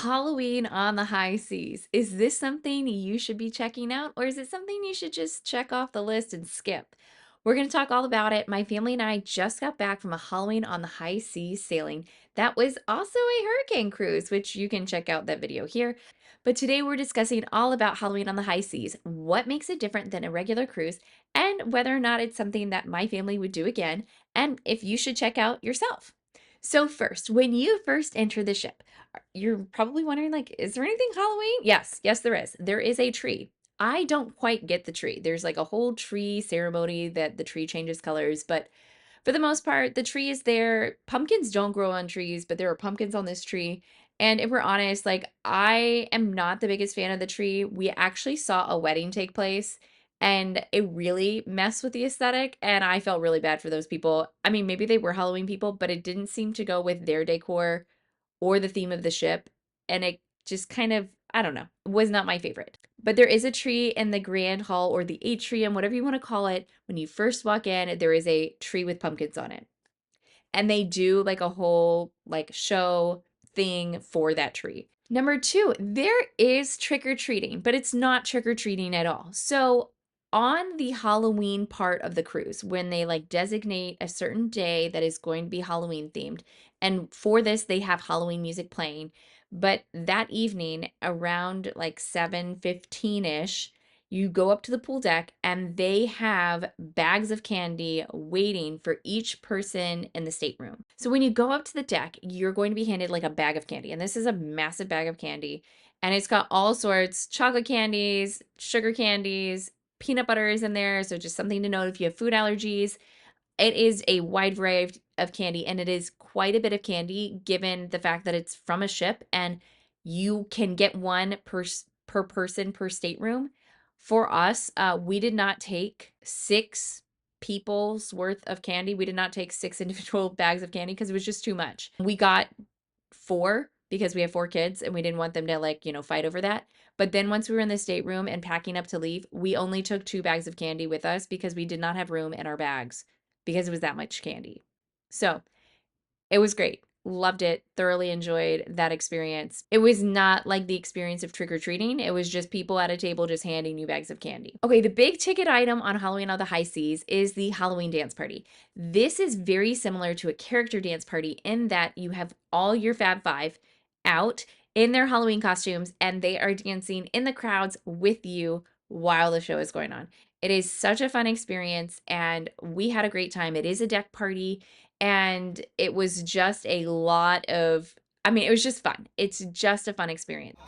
Halloween on the high seas. Is this something you should be checking out, or is it something you should just check off the list and skip? We're going to talk all about it. My family and I just got back from a Halloween on the high seas sailing. That was also a hurricane cruise, which you can check out that video here. But today we're discussing all about Halloween on the high seas, what makes it different than a regular cruise, and whether or not it's something that my family would do again, and if you should check out yourself. So first, when you first enter the ship, you're probably wondering, like, is there anything Halloween? Yes, there is. There is a tree. I don't quite get the tree. There's like a whole tree ceremony that the tree changes colors, but for the most part, the tree is there. Pumpkins don't grow on trees, but there are pumpkins on this tree. And if we're honest, like, I am not the biggest fan of the tree. We actually saw a wedding take place and it really messed with the aesthetic. And I felt really bad for those people. I mean, maybe they were Halloween people, but it didn't seem to go with their decor or the theme of the ship, and it just kind of, I don't know, was not my favorite. But there is a tree in the grand hall or the atrium, whatever you want to call it. When you first walk in, there is a tree with pumpkins on it. And they do like a whole like show thing for that tree. Number two, there is trick or treating, but it's not trick or treating at all. So on the Halloween part of the cruise, when they like designate a certain day that is going to be Halloween themed, and for this they have Halloween music playing, but that evening around like 7:15-ish, you go up to the pool deck and they have bags of candy waiting for each person in the stateroom. So when you go up to the deck, you're going to be handed like a bag of candy. And this is a massive bag of candy. And it's got all sorts, chocolate candies, sugar candies, peanut butter is in there. So just something to note if you have food allergies. It is a wide variety of candy, and it is quite a bit of candy given the fact that it's from a ship and you can get one per person per stateroom. For us, we did not take six people's worth of candy. We did not take six individual bags of candy because it was just too much. We got four because we have four kids and we didn't want them to like, fight over that. But then once we were in the stateroom and packing up to leave, we only took two bags of candy with us because we did not have room in our bags because it was that much candy. So it was great. Loved it. Thoroughly enjoyed that experience. It was not like the experience of trick-or-treating. It was just people at a table just handing you bags of candy. Okay, the big ticket item on Halloween on the high seas is the Halloween dance party. This is very similar to a character dance party in that you have all your Fab Five out in their Halloween costumes and they are dancing in the crowds with you while the show is going on. It is such a fun experience and we had a great time. It is a deck party. And it was just a lot of, I mean, it was just fun. It's just a fun experience.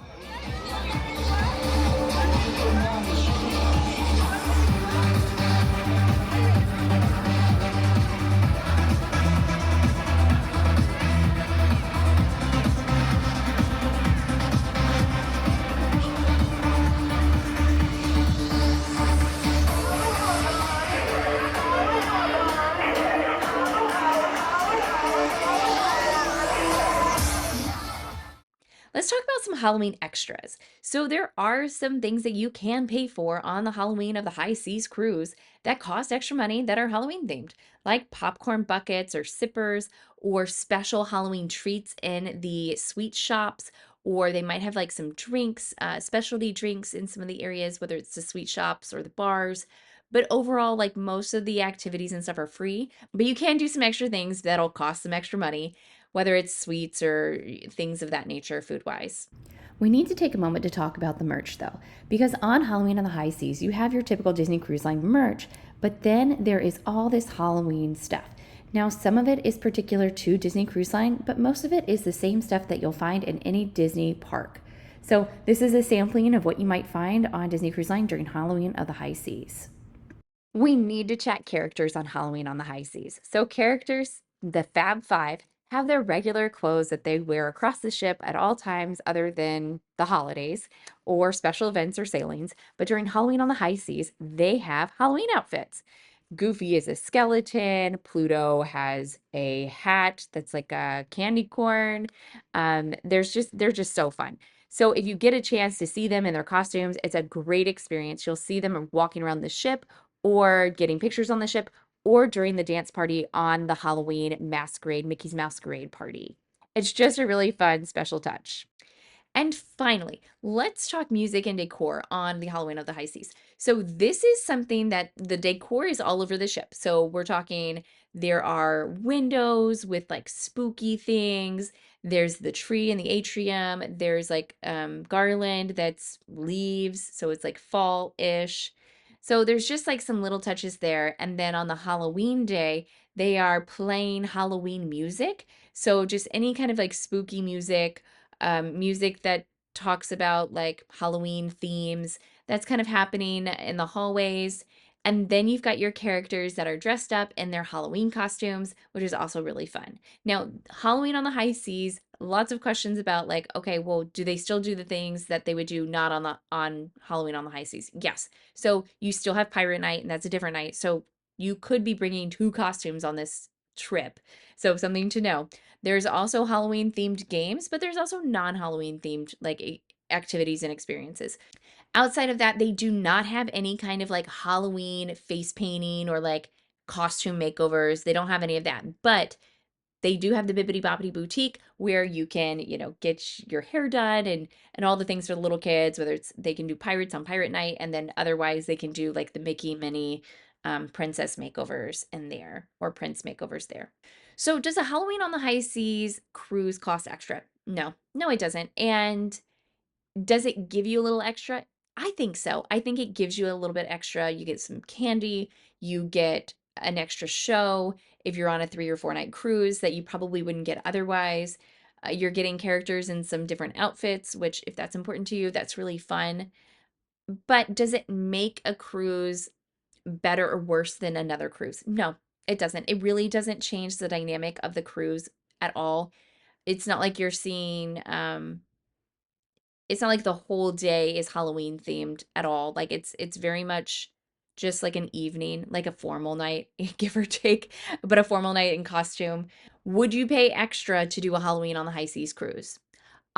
Let's talk about some Halloween extras. So there are some things that you can pay for on the Halloween of the High Seas cruise that cost extra money that are Halloween themed, like popcorn buckets or sippers or special Halloween treats in the sweet shops, or they might have like some drinks, specialty drinks in some of the areas, whether it's the sweet shops or the bars. But overall, like most of the activities and stuff are free, but you can do some extra things that'll cost some extra money, whether it's sweets or things of that nature food wise. We need to take a moment to talk about the merch though, because on Halloween on the high seas, you have your typical Disney Cruise Line merch, but then there is all this Halloween stuff. Now, some of it is particular to Disney Cruise Line, but most of it is the same stuff that you'll find in any Disney park. So this is a sampling of what you might find on Disney Cruise Line during Halloween of the high seas. We need to chat characters on Halloween on the high seas. So characters, the Fab Five, have their regular clothes that they wear across the ship at all times other than the holidays or special events or sailings. But during Halloween on the high seas, they have Halloween outfits. Goofy is a skeleton. Pluto has a hat that's like a candy corn. They're just so fun. So if you get a chance to see them in their costumes, it's a great experience. You'll see them walking around the ship or getting pictures on the ship or during the dance party on the Halloween masquerade, Mickey's Masquerade Party. It's just a really fun special touch. And finally, let's talk music and decor on the Halloween of the High Seas. So, this is something that the decor is all over the ship. So, we're talking there are windows with like spooky things. There's the tree in the atrium. There's like garland that's leaves. So, it's like fall ish. So, there's just like some little touches there. And then on the Halloween day, they are playing Halloween music. So, just any kind of like spooky music, music that talks about like Halloween themes. That's kind of happening in the hallways. And then you've got your characters that are dressed up in their Halloween costumes, which is also really fun. Now, Halloween on the High Seas, lots of questions about like, okay, well, do they still do the things that they would do not on Halloween on the High Seas? Yes. So you still have Pirate Night, and that's a different night. So you could be bringing two costumes on this trip. So something to know. There's also Halloween themed games, but there's also non-Halloween themed like activities and experiences. Outside of that, they do not have any kind of like Halloween face painting or like costume makeovers. They don't have any of that. But they do have the Bibbidi Bobbidi Boutique where you can, get your hair done and all the things for the little kids, whether it's they can do pirates on Pirate Night, and then otherwise they can do like the Mickey Minnie princess makeovers in there or prince makeovers there. So does a Halloween on the High Seas cruise cost extra? No. No, it doesn't. And does it give you a little extra? I think so. I think it gives you a little bit extra. You get some candy, you get an extra show if you're on a 3 or 4 night cruise that you probably wouldn't get otherwise. You're getting characters in some different outfits, which, if that's important to you, that's really fun. But does it make a cruise better or worse than another cruise? No, it doesn't. It really doesn't change the dynamic of the cruise at all. It's not like you're seeing it's not like the whole day is Halloween themed at all. Like it's very much just like an evening, like a formal night, give or take, but a formal night in costume. Would you pay extra to do a Halloween on the High Seas cruise?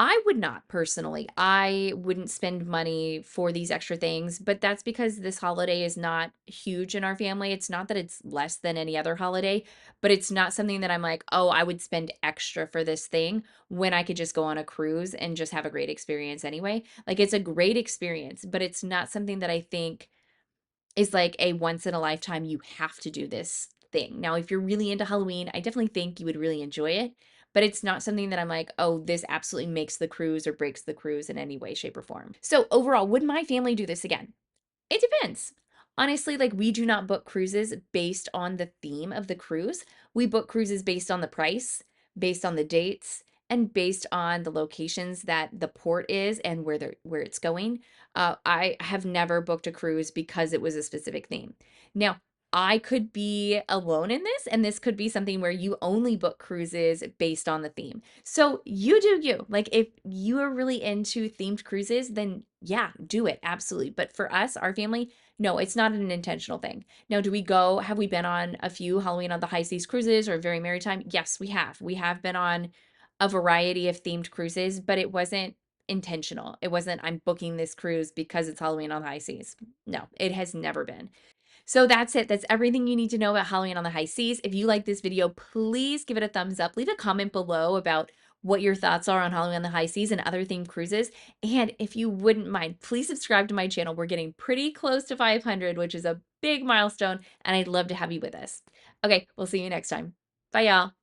I would not personally. I wouldn't spend money for these extra things, but that's because this holiday is not huge in our family. It's not that it's less than any other holiday, but it's not something that I'm like, oh, I would spend extra for this thing when I could just go on a cruise and just have a great experience anyway. Like it's a great experience, but it's not something that I think is like a once in a lifetime, you have to do this thing. Now, if you're really into Halloween, I definitely think you would really enjoy it, but it's not something that I'm like, oh, this absolutely makes the cruise or breaks the cruise in any way, shape, or form. So, overall, would my family do this again? It depends. Honestly, like we do not book cruises based on the theme of the cruise. We book cruises based on the price, based on the dates, and based on the locations that the port is and where it's going. I have never booked a cruise because it was a specific theme. Now, I could be alone in this, and this could be something where you only book cruises based on the theme. So you do you. Like if you are really into themed cruises, then yeah, do it. Absolutely. But for us, our family, no, it's not an intentional thing. Now, do we go? Have we been on a few Halloween on the High Seas cruises or Very Maritime? Yes, we have. We have been on a variety of themed cruises, but it wasn't intentional. It wasn't, I'm booking this cruise because it's Halloween on the High Seas. No, it has never been. So that's it. That's everything you need to know about Halloween on the High Seas. If you like this video, please give it a thumbs up. Leave a comment below about what your thoughts are on Halloween on the High Seas and other themed cruises. And if you wouldn't mind, please subscribe to my channel. We're getting pretty close to 500, which is a big milestone, and I'd love to have you with us. Okay, we'll see you next time. Bye, y'all.